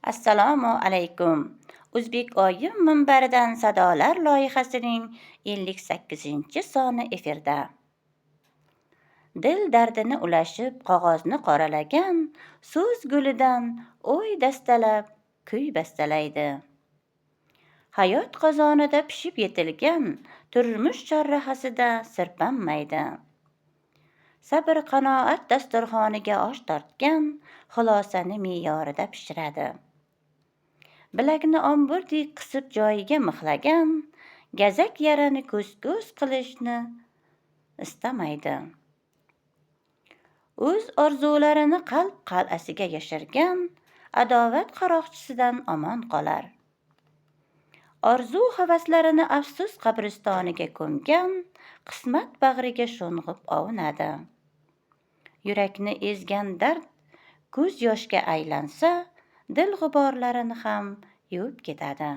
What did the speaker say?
Assalomu alaykum. O'zbek oyim minbaridan sadolar loyihasining 58-soni efirda. Dil dardini ulashib qog'ozni qoralagan so'z gulidan o'y dastalab, kuy bastalaydi. Hayot qozonida pishib yetilgan turmush chorrahasida sirpanmaydi. Sabr qanoat dasturxoniga osh tortgan xulosani me'yorida pishiradi. Bilakni omburdek qisib joyiga mixlagan gazak yarani ko'z-ko'z qilishni istamaydi. O'z orzularini qalb qal'asiga yashirgan adovat qaroqchisidan omon qolar. Orzu havaslarini afsus qabristoniga ko'mgan qismat bag'riga sho'ng'ib ovunadi. Yurakni ezgan dard ko'z yoshga aylansa, dil g'uborlarini ham yuvib ketadi.